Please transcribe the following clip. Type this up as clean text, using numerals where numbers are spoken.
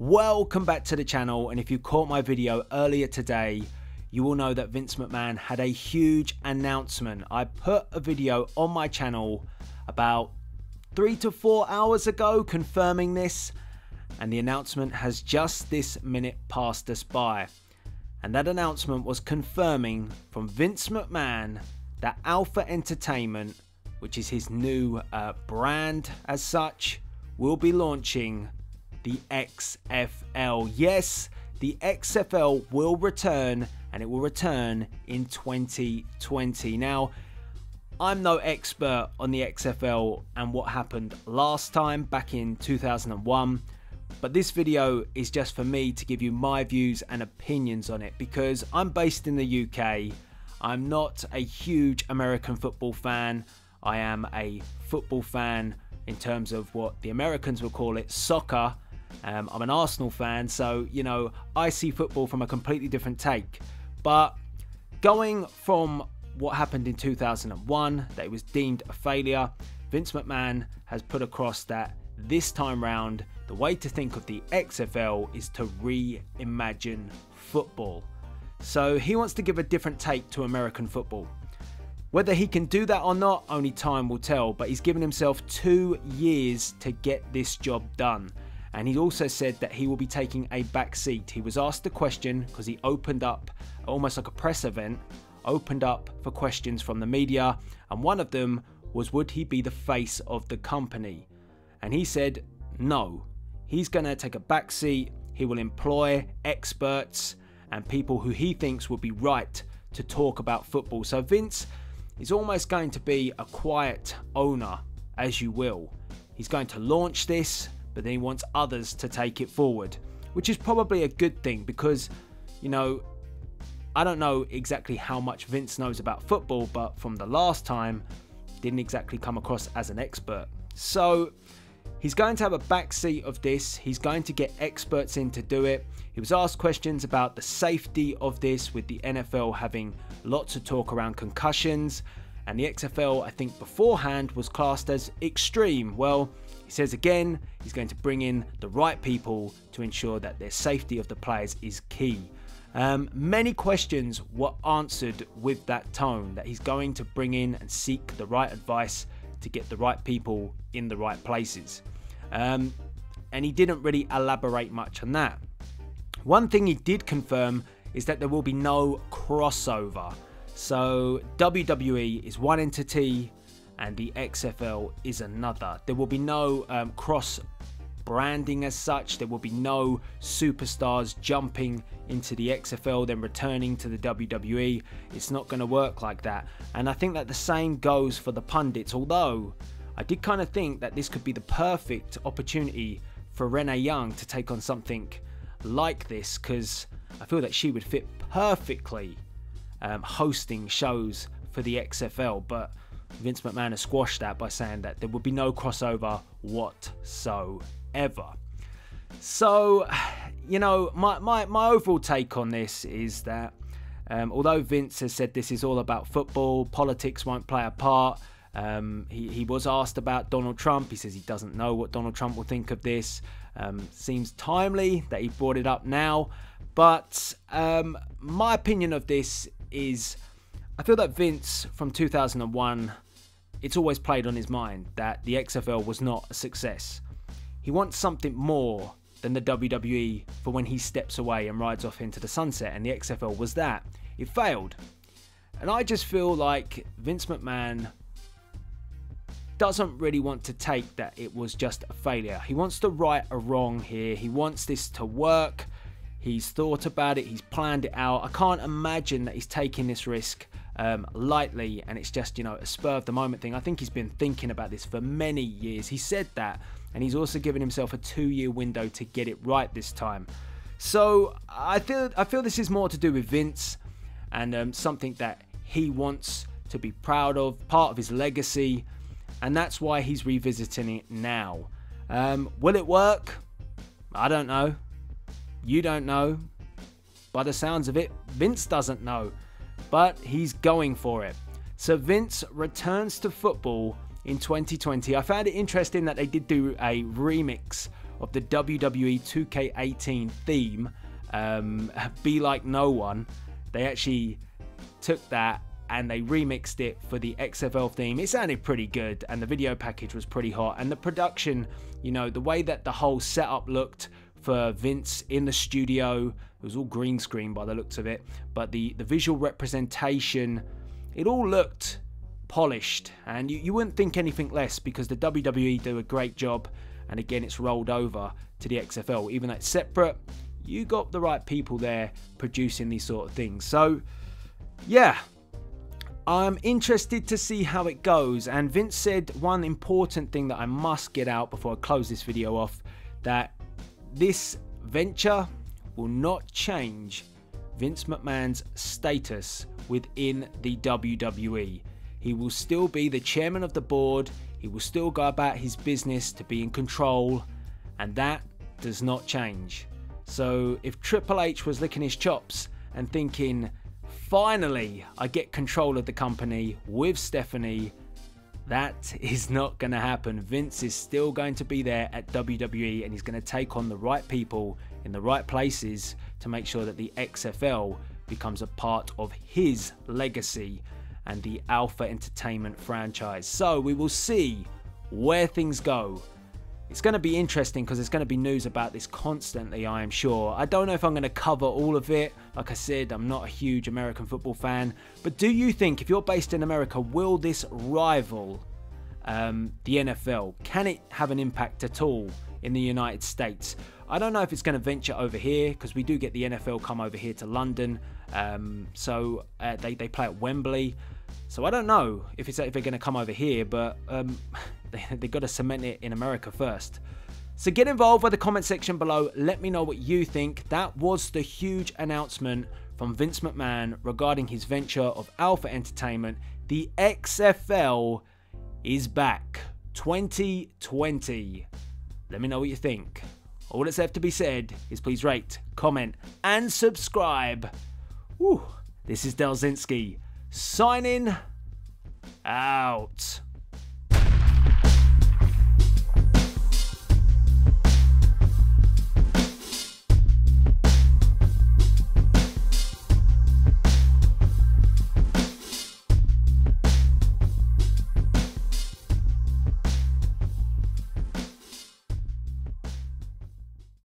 Welcome back to the channel, and if you caught my video earlier today, you will know that Vince McMahon had a huge announcement. I put a video on my channel about 3 to 4 hours ago confirming this, and the announcement has just this minute passed us by. And that announcement was confirming from Vince McMahon that Alpha Entertainment, which is his new brand as such, will be launching the XFL. Yes, the XFL will return, and it will return in 2020. Now, I'm no expert on the XFL and what happened last time back in 2001, but this video is just for me to give you my views and opinions on it, because I'm based in the UK. I'm not a huge American football fan. I am a football fan in terms of what the Americans will call it, soccer. I'm an Arsenal fan, so, you know, I see football from a completely different take. But going from what happened in 2001, that it was deemed a failure, Vince McMahon has put across that this time round, the way to think of the XFL is to reimagine football. So he wants to give a different take to American football. Whether he can do that or not, only time will tell, but he's given himself 2 years to get this job done. And he also said that he will be taking a back seat. He was asked a question because he opened up, almost like a press event, opened up for questions from the media. And one of them was, would he be the face of the company? And he said, no, he's going to take a back seat. He will employ experts and people who he thinks will be right to talk about football. So Vince is almost going to be a quiet owner, as you will. He's going to launch this, but then he wants others to take it forward, which is probably a good thing because, you know, I don't know exactly how much Vince knows about football, but from the last time, didn't exactly come across as an expert. So he's going to have a backseat of this. He's going to get experts in to do it. He was asked questions about the safety of this, with the NFL having lots of talk around concussions, and the XFL, I think beforehand, was classed as extreme. Well, he says again, he's going to bring in the right people to ensure that their safety of the players is key. Many questions were answered with that tone, that he's going to bring in and seek the right advice to get the right people in the right places. And he didn't really elaborate much on that. One thing he did confirm is that there will be no crossover. So WWE is one entity and the XFL is another. There will be no cross branding as such. There will be no superstars jumping into the XFL then returning to the WWE. It's not going to work like that. And I think that the same goes for the pundits, although I did kind of think that this could be the perfect opportunity for Renee Young to take on something like this, because I feel that she would fit perfectly hosting shows for the XFL. But Vince McMahon has squashed that by saying that there would be no crossover whatsoever. So, you know, my overall take on this is that although Vince has said this is all about football, politics won't play a part. He was asked about Donald Trump. He says he doesn't know what Donald Trump will think of this. Seems timely that he brought it up now. But my opinion of this is, I feel that Vince from 2001, it's always played on his mind that the XFL was not a success. He wants something more than the WWE for when he steps away and rides off into the sunset, and the XFL was that. It failed. And I just feel like Vince McMahon doesn't really want to take that it was just a failure. He wants to right a wrong here. He wants this to work. He's thought about it. He's planned it out. I can't imagine that he's taking this risk lightly, and it's just, you know, a spur of the moment thing. I think he's been thinking about this for many years. He said that, and he's also given himself a 2-year window to get it right this time. So I feel this is more to do with Vince and something that he wants to be proud of, part of his legacy, and that's why he's revisiting it now. Will it work? I don't know. You don't know. By the sounds of it, Vince doesn't know, but he's going for it. So Vince returns to football in 2020. I found it interesting that they did do a remix of the WWE 2K18 theme, Be Like No One. They actually took that and they remixed it for the XFL theme. It sounded pretty good, and the video package was pretty hot, and the production, you know, the way that the whole setup looked for Vince in the studio, it was all green screen by the looks of it, but the visual representation, it all looked polished, and you wouldn't think anything less, because the WWE do a great job, and again, it's rolled over to the XFL. Even though it's separate, you got the right people there producing these sort of things. So yeah, I'm interested to see how it goes. And Vince said one important thing that I must get out before I close this video off, that this venture will not change Vince McMahon's status within the WWE. He will still be the chairman of the board. He will still go about his business to be in control, and that does not change. So if Triple H was licking his chops and thinking, finally I get control of the company with Stephanie, that is not going to happen. Vince is still going to be there at WWE, and he's going to take on the right people in the right places to make sure that the XFL becomes a part of his legacy and the Alpha Entertainment franchise. So we will see where things go. It's going to be interesting because there's going to be news about this constantly, I am sure. I don't know if I'm going to cover all of it. Like I said, I'm not a huge American football fan. But do you think, if you're based in America, will this rival the NFL? Can it have an impact at all in the United States? I don't know if it's going to venture over here, because we do get the NFL come over here to London. They play at Wembley. So I don't know if they're going to come over here, but they've got to cement it in America first. So get involved with the comment section below. Let me know what you think. That was the huge announcement from Vince McMahon regarding his venture of Alpha Entertainment. The XFL is back. 2020. Let me know what you think. All that's left to be said is please rate, comment, and subscribe. Woo. This is Delzinski, signing out.